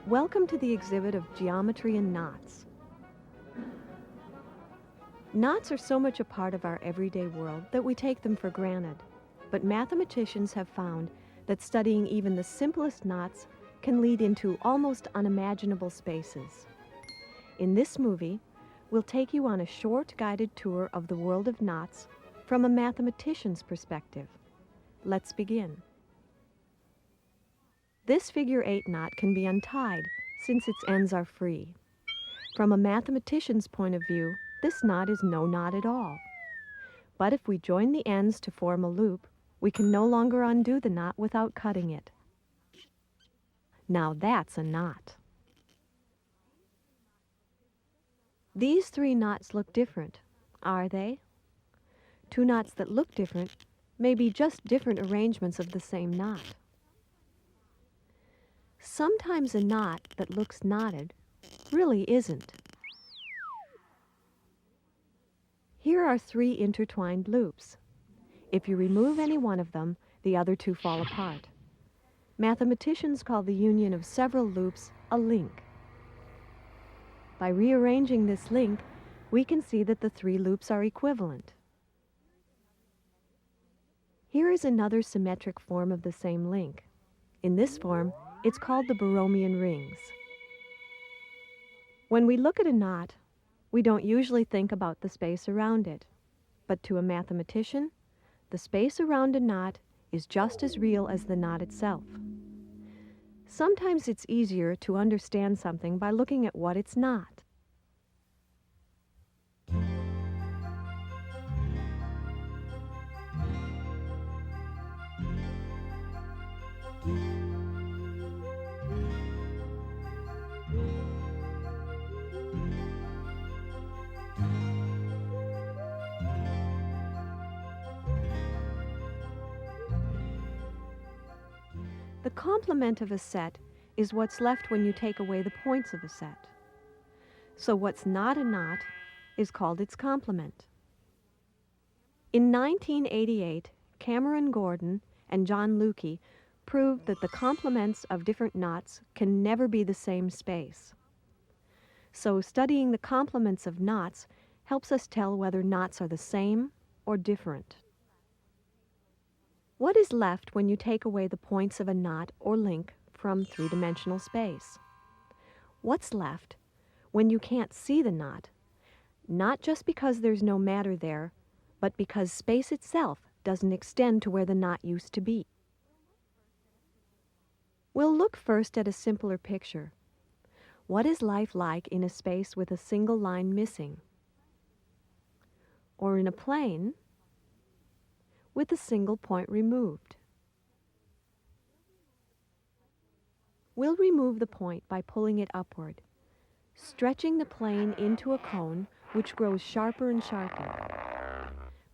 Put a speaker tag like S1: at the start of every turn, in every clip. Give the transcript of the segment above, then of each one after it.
S1: Welcome to the exhibit of Geometry and Knots. Knots are so much a part of our everyday world that we take them for granted. But mathematicians have found that studying even the simplest knots can lead into almost unimaginable spaces. In this movie, we'll take you on a short guided tour of the world of knots from a mathematician's perspective. Let's begin. This figure 8 knot can be untied since its ends are free. From a mathematician's point of view, this knot is no knot at all. But if we join the ends to form a loop, we can no longer undo the knot without cutting it. Now that's a knot. These 3 knots look different, are they? 2 knots that look different may be just different arrangements of the same knot. Sometimes a knot that looks knotted really isn't. Here are 3 intertwined loops. If you remove any one of them, the other 2 fall apart. Mathematicians call the union of several loops a link. By rearranging this link, we can see that the 3 loops are equivalent. Here is another symmetric form of the same link. In this form, it's called the Borromean rings. When we look at a knot, we don't usually think about the space around it. But to a mathematician, the space around a knot is just as real as the knot itself. Sometimes it's easier to understand something by looking at what it's not. The complement of a set is what's left when you take away the points of a set. So what's not a knot is called its complement. In 1988, Cameron Gordon and John Lukey proved that the complements of different knots can never be the same space. So studying the complements of knots helps us tell whether knots are the same or different. What is left when you take away the points of a knot or link from 3-dimensional space? What's left when you can't see the knot, not just because there's no matter there, but because space itself doesn't extend to where the knot used to be? We'll look first at a simpler picture. What is life like in a space with a single line missing? Or in a plane with a single point removed? We'll remove the point by pulling it upward, stretching the plane into a cone which grows sharper and sharper.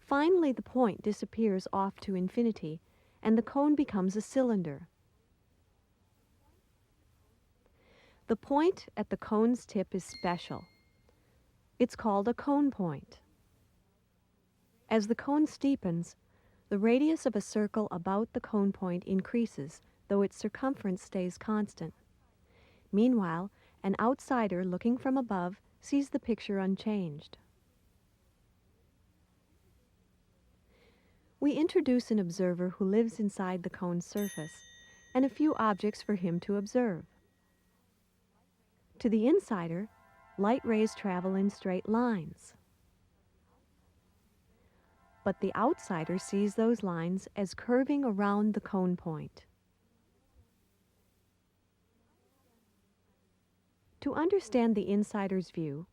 S1: Finally, the point disappears off to infinity, and the cone becomes a cylinder. The point at the cone's tip is special. It's called a cone point. As the cone steepens, the radius of a circle about the cone point increases, though its circumference stays constant. Meanwhile, an outsider looking from above sees the picture unchanged. We introduce an observer who lives inside the cone's surface and a few objects for him to observe. To the insider, light rays travel in straight lines. But the outsider sees those lines as curving around the cone point. To understand the insider's view,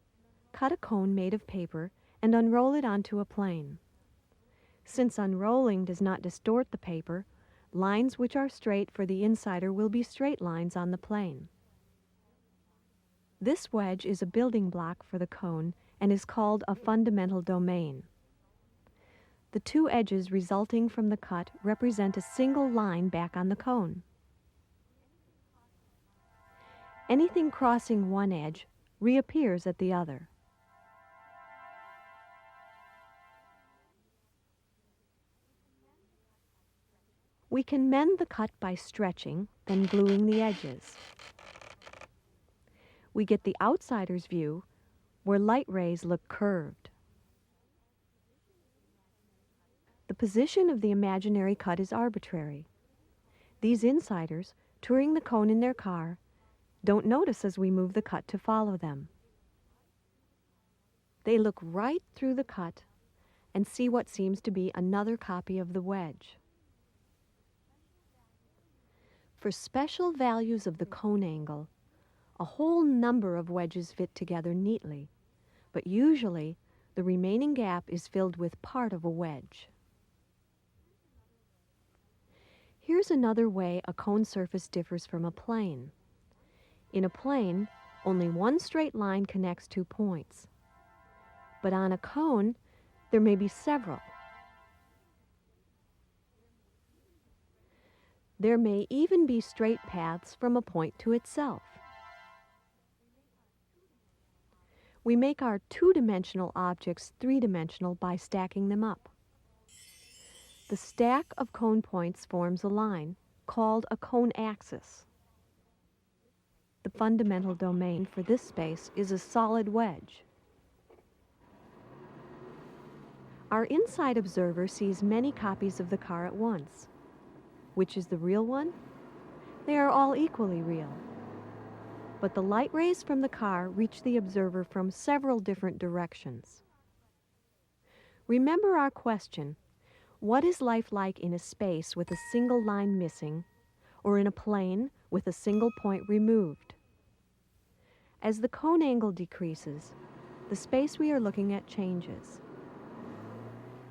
S1: cut a cone made of paper and unroll it onto a plane. Since unrolling does not distort the paper, lines which are straight for the insider will be straight lines on the plane. This wedge is a building block for the cone and is called a fundamental domain. The 2 edges resulting from the cut represent a single line back on the cone. Anything crossing one edge reappears at the other. We can mend the cut by stretching, then gluing the edges. We get the outsider's view, where light rays look curved. The position of the imaginary cut is arbitrary. These insiders, touring the cone in their car, don't notice as we move the cut to follow them. They look right through the cut and see what seems to be another copy of the wedge. For special values of the cone angle, a whole number of wedges fit together neatly, but usually the remaining gap is filled with part of a wedge. Here's another way a cone surface differs from a plane. In a plane, only one straight line connects 2 points. But on a cone, there may be several. There may even be straight paths from a point to itself. We make our two-dimensional objects three-dimensional by stacking them up. The stack of cone points forms a line, called a cone axis. The fundamental domain for this space is a solid wedge. Our inside observer sees many copies of the car at once. Which is the real one? They are all equally real. But the light rays from the car reach the observer from several different directions. Remember our question, what is life like in a space with a single line missing, or in a plane with a single point removed? As the cone angle decreases, the space we are looking at changes.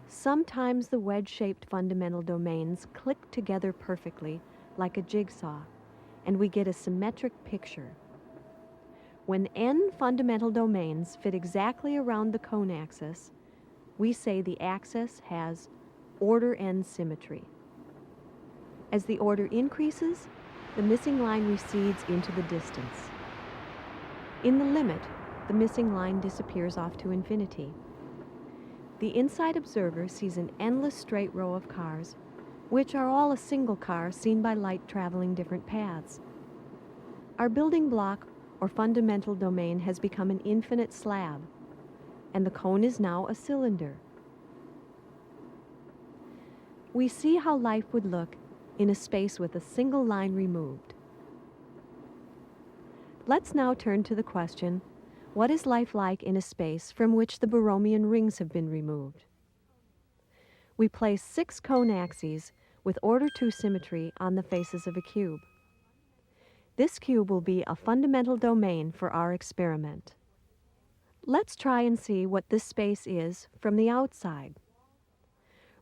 S1: Sometimes the wedge-shaped fundamental domains click together perfectly, like a jigsaw, and we get a symmetric picture. When n fundamental domains fit exactly around the cone axis, we say the axis has order n symmetry. As the order increases, the missing line recedes into the distance. In the limit, the missing line disappears off to infinity. The inside observer sees an endless straight row of cars, which are all a single car seen by light traveling different paths. Our building block or fundamental domain has become an infinite slab, and the cone is now a cylinder. We see how life would look in a space with a single line removed. Let's now turn to the question, what is life like in a space from which the Borromean rings have been removed? We place 6 cone axes with order 2 symmetry on the faces of a cube. This cube will be a fundamental domain for our experiment. Let's try and see what this space is from the outside.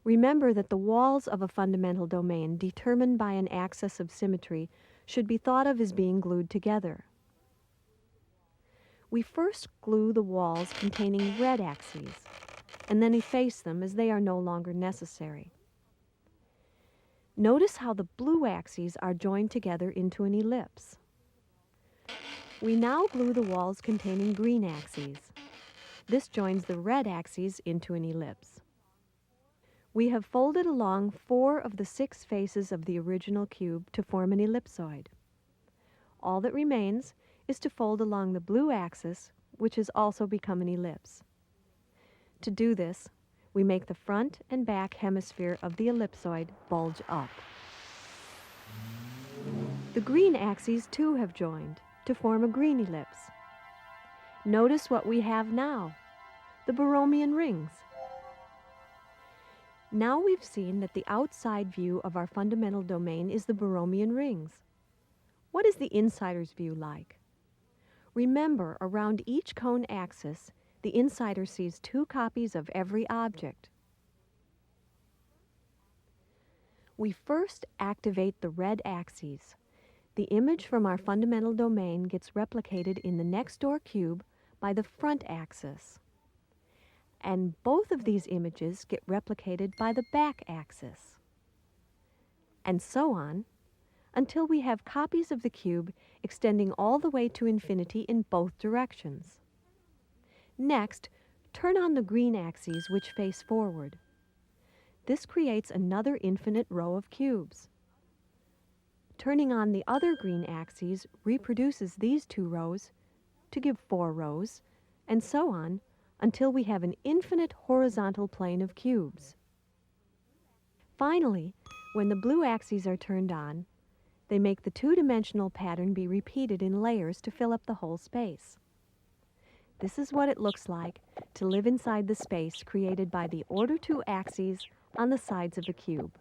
S1: Remember that the walls of a fundamental domain determined by an axis of symmetry should be thought of as being glued together. We first glue the walls containing red axes, and then efface them as they are no longer necessary. Notice how the blue axes are joined together into an ellipse. We now glue the walls containing green axes. This joins the red axes into an ellipse. We have folded along 4 of the 6 faces of the original cube to form an ellipsoid. All that remains is to fold along the blue axis, which has also become an ellipse. To do this, we make the front and back hemisphere of the ellipsoid bulge up. The green axes too have joined to form a green ellipse. Notice what we have now, the Borromean rings. Now we've seen that the outside view of our fundamental domain is the Borromean rings. What is the insider's view like? Remember, around each cone axis, the insider sees 2 copies of every object. We first activate the red axes. The image from our fundamental domain gets replicated in the next door cube by the front axis. And both of these images get replicated by the back axis. And so on, until we have copies of the cube extending all the way to infinity in both directions. Next, turn on the green axes which face forward. This creates another infinite row of cubes. Turning on the other green axes reproduces these 2 rows to give 4 rows, and so on until we have an infinite horizontal plane of cubes. Finally, when the blue axes are turned on, they make the two-dimensional pattern be repeated in layers to fill up the whole space. This is what it looks like to live inside the space created by the order 2 axes on the sides of the cube.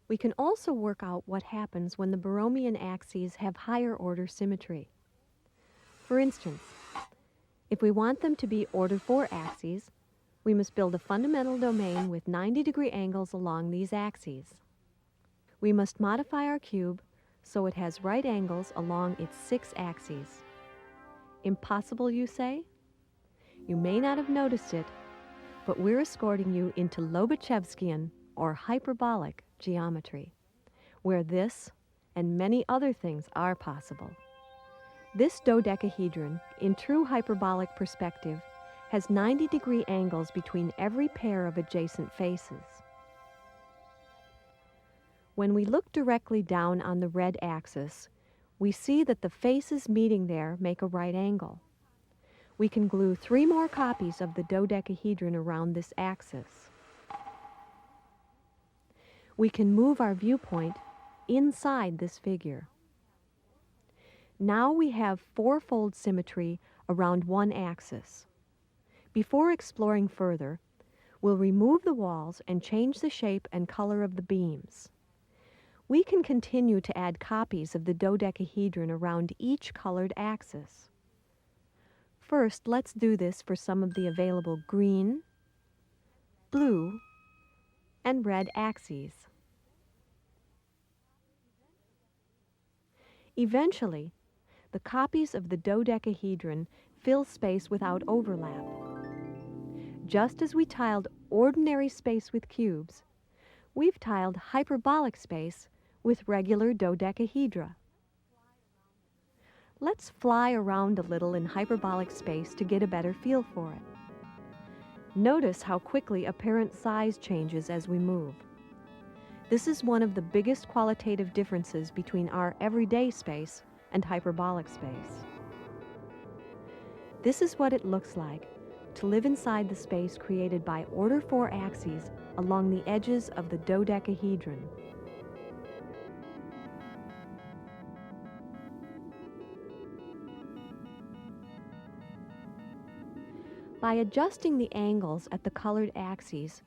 S1: We can also work out what happens when the Borromean axes have higher order symmetry. For instance, if we want them to be order 4 axes, we must build a fundamental domain with 90-degree angles along these axes. We must modify our cube so it has right angles along its 6 axes. Impossible, you say? You may not have noticed it, but we're escorting you into Lobachevskian, or hyperbolic, geometry, where this and many other things are possible. This dodecahedron, in true hyperbolic perspective, has 90-degree angles between every pair of adjacent faces. When we look directly down on the red axis, we see that the faces meeting there make a right angle. We can glue 3 more copies of the dodecahedron around this axis. We can move our viewpoint inside this figure. Now we have 4-fold symmetry around one axis. Before exploring further, we'll remove the walls and change the shape and color of the beams. We can continue to add copies of the dodecahedron around each colored axis. First, let's do this for some of the available green, blue, and red axes. Eventually, the copies of the dodecahedron fill space without overlap. Just as we tiled ordinary space with cubes, we've tiled hyperbolic space with regular dodecahedra. Let's fly around a little in hyperbolic space to get a better feel for it. Notice how quickly apparent size changes as we move. This is one of the biggest qualitative differences between our everyday space and hyperbolic space. This is what it looks like to live inside the space created by order 4 axes along the edges of the dodecahedron. By adjusting the angles at the colored axes,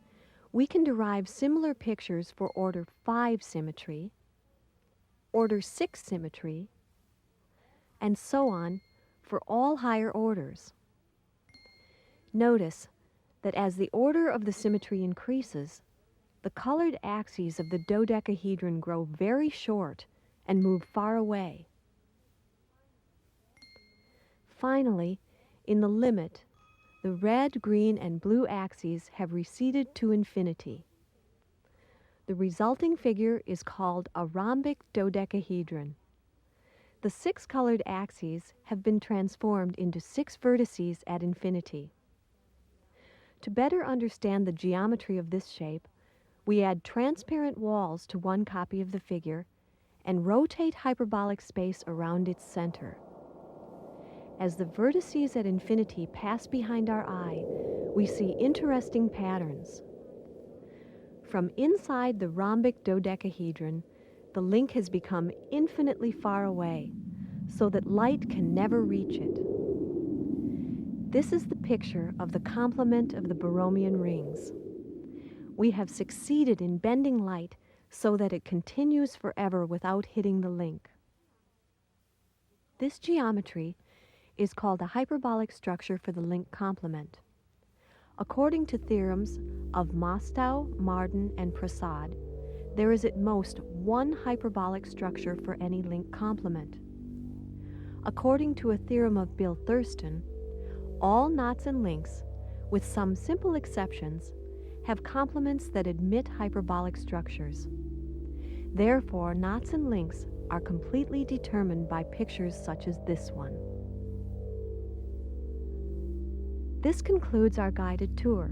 S1: we can derive similar pictures for order 5 symmetry, order 6 symmetry, and so on for all higher orders. Notice that as the order of the symmetry increases, the colored axes of the dodecahedron grow very short and move far away. Finally, in the limit, the red, green, and blue axes have receded to infinity. The resulting figure is called a rhombic dodecahedron. The 6 colored axes have been transformed into 6 vertices at infinity. To better understand the geometry of this shape, we add transparent walls to one copy of the figure and rotate hyperbolic space around its center. As the vertices at infinity pass behind our eye, we see interesting patterns. From inside the rhombic dodecahedron, the link has become infinitely far away, so that light can never reach it. This is the picture of the complement of the Borromean rings. We have succeeded in bending light so that it continues forever without hitting the link. This geometry is called a hyperbolic structure for the link complement. According to theorems of Mostow, Marden, and Prasad, there is at most one hyperbolic structure for any link complement. According to a theorem of Bill Thurston, all knots and links, with some simple exceptions, have complements that admit hyperbolic structures. Therefore, knots and links are completely determined by pictures such as this one. This concludes our guided tour.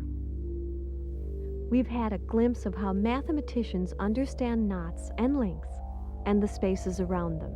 S1: We've had a glimpse of how mathematicians understand knots and links and the spaces around them.